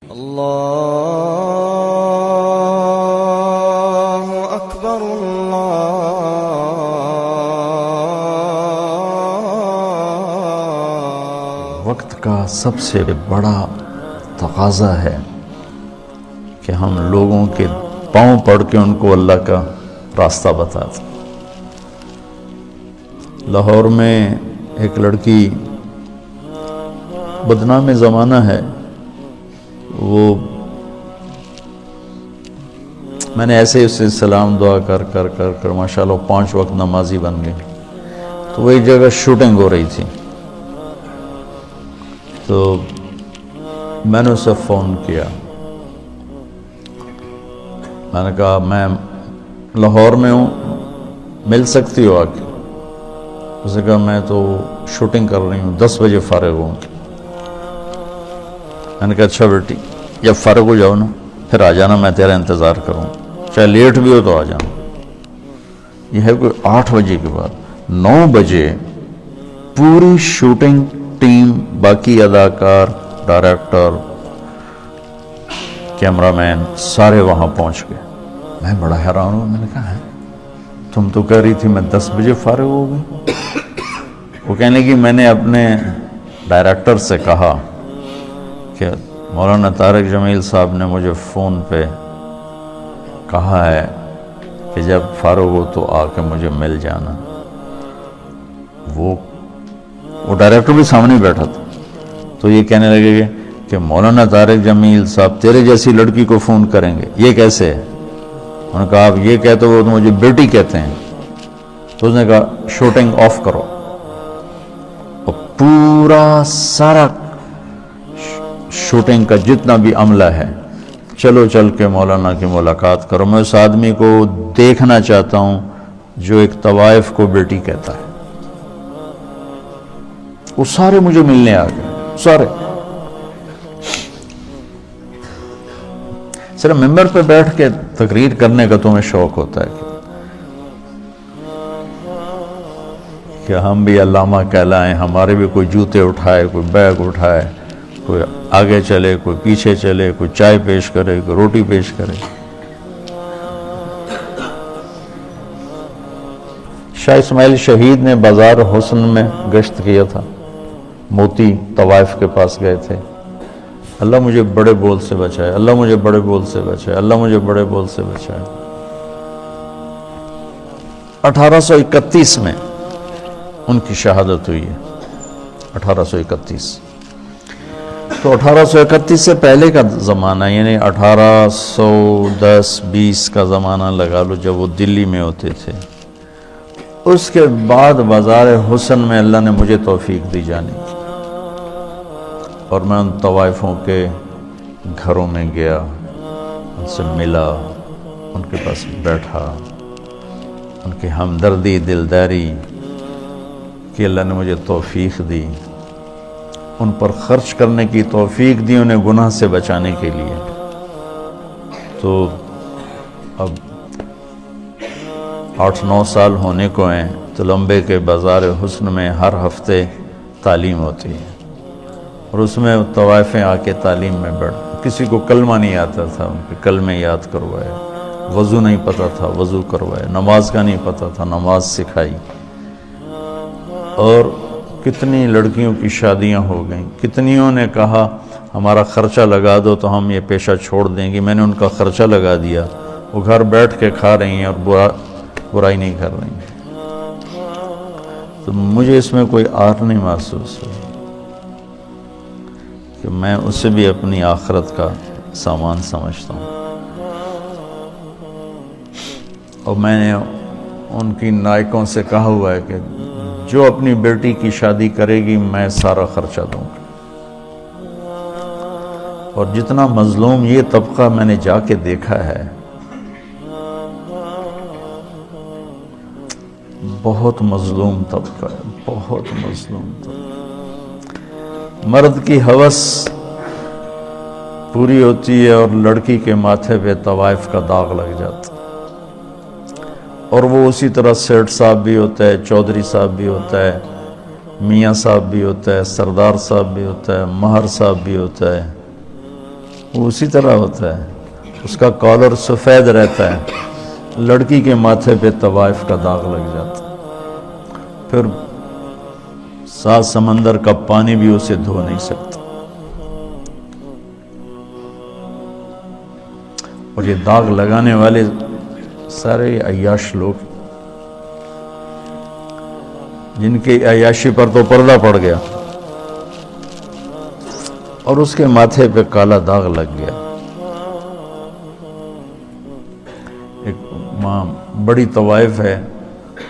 اللہ اکبر اللہ۔ وقت کا سب سے بڑا تقاضا ہے کہ ہم لوگوں کے پاؤں پڑھ کے ان کو اللہ کا راستہ بتا دیں۔ لاہور میں ایک لڑکی، بدنام زمانہ ہے، وہ میں نے ایسے ہی اسے سلام دعا کر ماشاءاللہ 5 وقت نمازی بن گئی۔ تو وہ ایک جگہ شوٹنگ ہو رہی تھی، تو میں نے اسے فون کیا، میں نے کہا میں لاہور میں ہوں، مل سکتی ہو آ کے؟ اس نے کہا میں تو شوٹنگ کر رہی ہوں، 10 بجے فارغ ہوں۔ میں نے کہا اچھا بیٹی، جب فارغ ہو جاؤ نا پھر آ جانا، میں تیرا انتظار کروں، چاہے لیٹ بھی ہو تو آ جانا۔ یہ ہے کوئی 8 بجے کے بعد۔ 9 بجے پوری شوٹنگ ٹیم، باقی اداکار، ڈائریکٹر، کیمرہ مین سارے وہاں پہنچ گئے۔ میں بڑا حیران ہوں، میں نے کہا ہے تم تو کہہ رہی تھی میں 10 بجے فارغ ہو گئی۔ وہ کہنے لگی میں نے اپنے ڈائریکٹر سے کہا کہ مولانا طارق جمیل صاحب نے مجھے فون پہ کہا ہے کہ جب فارغ ہو تو آ کے مجھے مل جانا۔ وہ ڈائریکٹر بھی سامنے بیٹھا تھا، تو یہ کہنے لگے کہ مولانا طارق جمیل صاحب تیرے جیسی لڑکی کو فون کریں گے، یہ کیسے ہے؟ انہوں نے کہا آپ یہ کہتے ہو تو مجھے بیٹی کہتے ہیں۔ تو اس نے کہا شوٹنگ آف کرو، اور پورا سارا شوٹنگ کا جتنا بھی عملہ ہے، چلو چل کے مولانا کی ملاقات کرو، میں اس آدمی کو دیکھنا چاہتا ہوں جو ایک طوائف کو بیٹی کہتا ہے۔ وہ سارے مجھے ملنے آ گئے، سارے۔ صرف ممبر پہ بیٹھ کے تقریر کرنے کا تمہیں شوق ہوتا ہے کہ ہم بھی علامہ کہلائیں، ہمارے بھی کوئی جوتے اٹھائے، کوئی بیگ اٹھائے، کوئی آگے چلے، کوئی پیچھے چلے، کوئی چائے پیش کرے، کوئی روٹی پیش کرے۔ شاہ اسماعیل شہید نے بازار حسن میں گشت کیا تھا، موتی طوائف کے پاس گئے تھے۔ اللہ مجھے بڑے بول سے بچائے، اللہ مجھے بڑے بول سے بچائے، اللہ مجھے بڑے بول سے بچائے۔ 1831 میں ان کی شہادت ہوئی ہے، 1831۔ تو 1831 سے پہلے کا زمانہ، یعنی 1810-20 کا زمانہ لگا لو، جب وہ دلی میں ہوتے تھے۔ اس کے بعد بازار حسن میں اللہ نے مجھے توفیق دی جانے کی، اور میں ان طوائفوں کے گھروں میں گیا، ان سے ملا، ان کے پاس بیٹھا، ان کی ہمدردی، دلداری کی اللہ نے مجھے توفیق دی، ان پر خرچ کرنے کی توفیق دی، انہیں گناہ سے بچانے کے لیے۔ تو اب 8-9 سال ہونے کو ہیں، تو لمبے کے بازار حسن میں ہر ہفتے تعلیم ہوتی ہے، اور اس میں طوائفیں آ کے تعلیم میں بیٹھ، کسی کو کلمہ نہیں آتا تھا، ان کے کلمے یاد کروائے، وضو نہیں پتہ تھا وضو کروائے، نماز کا نہیں پتہ تھا نماز سکھائی، اور کتنی لڑکیوں کی شادیاں ہو گئیں۔ کتنیوں نے کہا ہمارا خرچہ لگا دو تو ہم یہ پیشہ چھوڑ دیں گے، میں نے ان کا خرچہ لگا دیا، وہ گھر بیٹھ کے کھا رہی ہیں اور برائی نہیں کر رہی ہیں۔ تو مجھے اس میں کوئی آر نہیں محسوس ہوئی کہ میں اسے بھی اپنی آخرت کا سامان سمجھتا ہوں، اور میں نے ان کی نائکوں سے کہا ہوا ہے کہ جو اپنی بیٹی کی شادی کرے گی میں سارا خرچہ دوں گا۔ اور جتنا مظلوم یہ طبقہ میں نے جا کے دیکھا ہے، بہت مظلوم طبقہ ہے، بہت مظلوم طبقہ۔ مرد کی ہوس پوری ہوتی ہے اور لڑکی کے ماتھے پہ طوائف کا داغ لگ جاتا ہے، اور وہ اسی طرح سیٹھ صاحب بھی ہوتا ہے، چودھری صاحب بھی ہوتا ہے، میاں صاحب بھی ہوتا ہے، سردار صاحب بھی ہوتا ہے، مہر صاحب بھی ہوتا ہے، وہ اسی طرح ہوتا ہے، اس کا کالر سفید رہتا ہے، لڑکی کے ماتھے پہ طوائف کا داغ لگ جاتا ہے، پھر 7 سمندر کا پانی بھی اسے دھو نہیں سکتا۔ اور یہ داغ لگانے والے سارے عیاش لوگ، جن کی عیاشی پر تو پردہ پڑ گیا اور اس کے ماتھے پہ کالا داغ لگ گیا۔ ایک ماں بڑی طوائف ہے،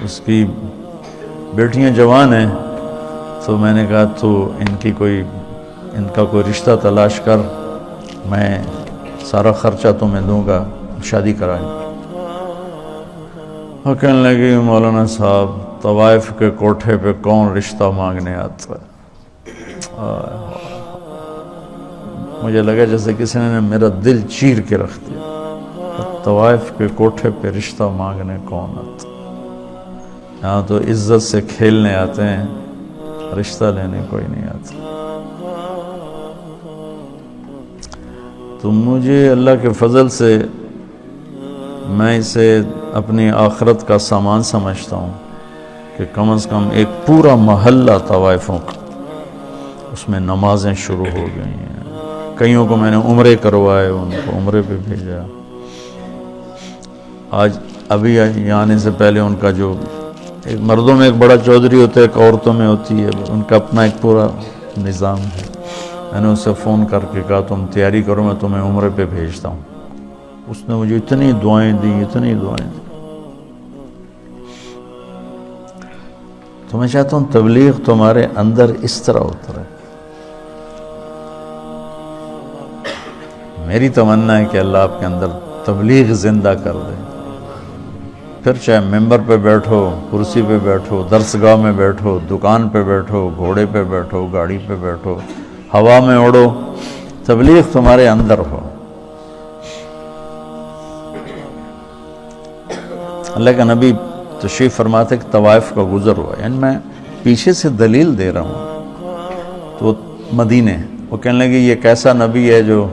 اس کی بیٹیاں جوان ہیں، تو میں نے کہا تو ان کا کوئی رشتہ تلاش کر، میں سارا خرچہ تمہیں دوں گا، شادی کرائیں۔ وہ کہنے لگی مولانا صاحب طوائف کے کوٹھے پہ کون رشتہ مانگنے آتا ہے؟ مجھے لگا جیسے کسی نے میرا دل چیر کے رکھ دیا۔ طوائف کے کوٹھے پہ رشتہ مانگنے کون آتا؟ یہاں تو عزت سے کھیلنے آتے ہیں، رشتہ لینے کوئی نہیں آتا۔ تو مجھے اللہ کے فضل سے میں اسے اپنی آخرت کا سامان سمجھتا ہوں کہ کم از کم ایک پورا محلہ طوائفوں کا، اس میں نمازیں شروع ہو گئی ہیں، کئیوں کو میں نے عمرے کروائے، ان کو عمرے پہ بھیجا۔ آج ابھی یہاں آنے سے پہلے ان کا جو ایک مردوں میں ایک بڑا چودھری ہوتا ہے، ایک عورتوں میں ہوتی ہے، ان کا اپنا ایک پورا نظام ہے۔ میں نے اسے فون کر کے کہا تم تیاری کرو، میں تمہیں عمرے پہ بھیجتا ہوں۔ اس نے مجھے اتنی دعائیں دی، اتنی دعائیں دی۔ تو میں چاہتا ہوں تبلیغ تمہارے اندر اس طرح اترے۔ میری تمنا ہے کہ اللہ آپ کے اندر تبلیغ زندہ کر دے، پھر چاہے ممبر پہ بیٹھو، کرسی پہ بیٹھو، درسگاہ میں بیٹھو، دکان پہ بیٹھو، گھوڑے پہ بیٹھو، گاڑی پہ بیٹھو، ہوا میں اڑو، تبلیغ تمہارے اندر ہو۔ اللہ کا نبی تشریف فرماتے کہ طوائف کا گزر ہوا، یعنی میں پیچھے سے دلیل دے رہا ہوں، تو مدینے وہ کہنے لگے یہ کیسا نبی ہے جو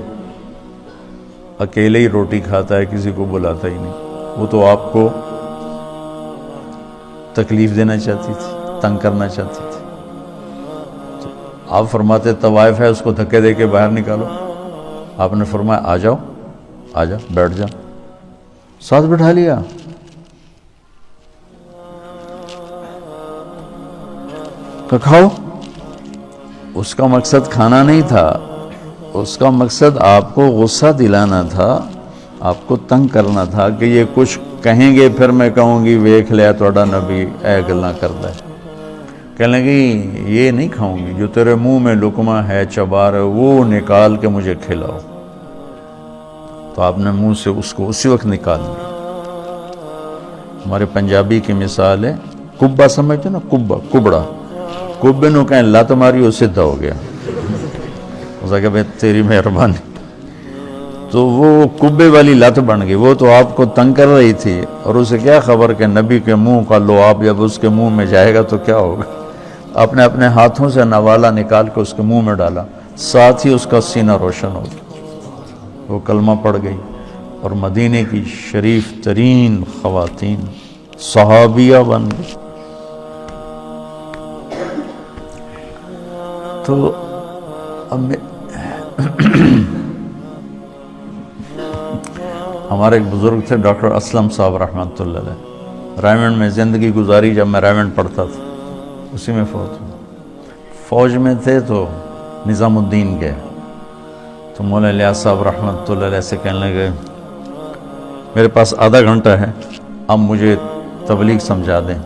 اکیلے ہی روٹی کھاتا ہے، کسی کو بلاتا ہی نہیں؟ وہ تو آپ کو تکلیف دینا چاہتی تھی، تنگ کرنا چاہتی تھی۔ تو آپ فرماتے طوائف ہے، اس کو دھکے دے کے باہر نکالو۔ آپ نے فرمایا آ جاؤ، آ جا، بیٹھ جا، ساتھ بٹھا لیا۔ کہ کھاؤ۔ اس کا مقصد کھانا نہیں تھا، اس کا مقصد آپ کو غصہ دلانا تھا، آپ کو تنگ کرنا تھا کہ یہ کچھ کہیں گے پھر میں کہوں گی ویکھ لیا توڑا نبی اے گلاں کردا ہے۔ کہنے لگی یہ نہیں کھاؤں گی، جو تیرے منہ میں لقمہ ہے، چبا رہے وہ نکال کے مجھے کھلاؤ۔ تو آپ نے منہ سے اس کو اسی وقت نکال دیا۔ ہمارے پنجابی کی مثال ہے، کبا سمجھتے نا، کبا، کبڑا، کبے نو کہیں لت ماری وہ سدھا ہو گیا۔ اسے کہ بھائی تیری مہربانی۔ تو وہ کبے والی لت بن گئی، وہ تو آپ کو تنگ کر رہی تھی، اور اسے کیا خبر کہ نبی کے منہ کا لعاب جب اس کے منہ میں جائے گا تو کیا ہوگا۔ آپ نے اپنے ہاتھوں سے نوالا نکال کے اس کے منہ میں ڈالا، ساتھ ہی اس کا سینہ روشن ہو گیا، وہ کلمہ پڑ گئی، اور مدینے کی شریف ترین خواتین صحابیہ بن گئی۔ تو اب ہمارے ایک بزرگ تھے ڈاکٹر اسلم صاحب رحمۃ اللہ علیہ، رائمنڈ میں زندگی گزاری، جب میں رائمنڈ پڑھتا تھا اسی میں فوت ہوا۔ فوج میں تھے تو نظام الدین گئے، تو مولانا الیاس صاحب رحمۃ اللہ علیہ سے کہنے لگے میرے پاس آدھا گھنٹہ ہے، اب مجھے تبلیغ سمجھا دیں۔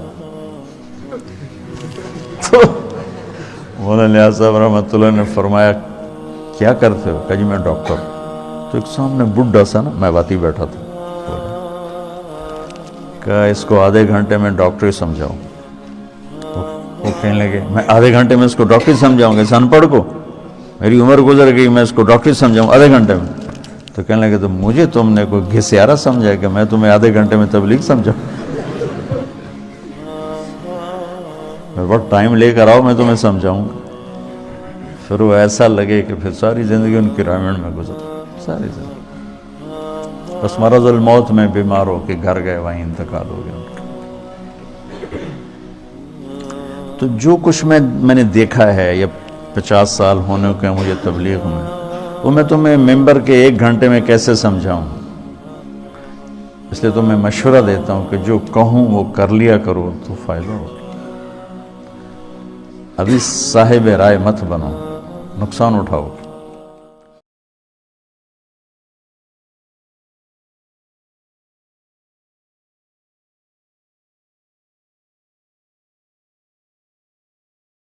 تو مولانا الیاس صاحب رحمۃ اللہ نے فرمایا کیا کرتے ہو؟ کہا جی میں ڈاکٹر۔ تو ایک سامنے بڈھا سا نا میں باتی بیٹھا تھا، کہا اس کو آدھے گھنٹے میں ڈاکٹری سمجھاؤں۔ وہ کہنے لگے میں آدھے گھنٹے میں اس کو ڈاکٹری سمجھاؤں گا، اس ان پڑھ کو میری عمر گزر گئی، میں اس کو ڈاکٹری سمجھاؤں آدھے گھنٹے میں؟ تو کہنے لگے تو مجھے تم نے کوئی گھسیارا سمجھا کہ میں تمہیں آدھے گھنٹے میں تبلیغ سمجھاؤں؟ میرے وقت ٹائم لے کر آؤ، میں تمہیں سمجھاؤں گا۔ پھر وہ ایسا لگے کہ پھر ساری زندگی ان کی رائمنڈ میں گزر۔ ساری زندگی بس مرض الموت میں بیمار ہو کے گھر گئے، وہیں انتقال ہو گیا ان کا۔ تو جو کچھ میں نے دیکھا ہے یا 50 سال ہونے کے مجھے تبلیغ میں، وہ میں تمہیں ممبر کے 1 گھنٹے میں کیسے سمجھاؤں، اس لیے تو میں مشورہ دیتا ہوں کہ جو کہوں وہ کر لیا کرو تو فائدہ ہوگا۔ ابھی صاحب رائے مت بنو، نقصان اٹھاؤ۔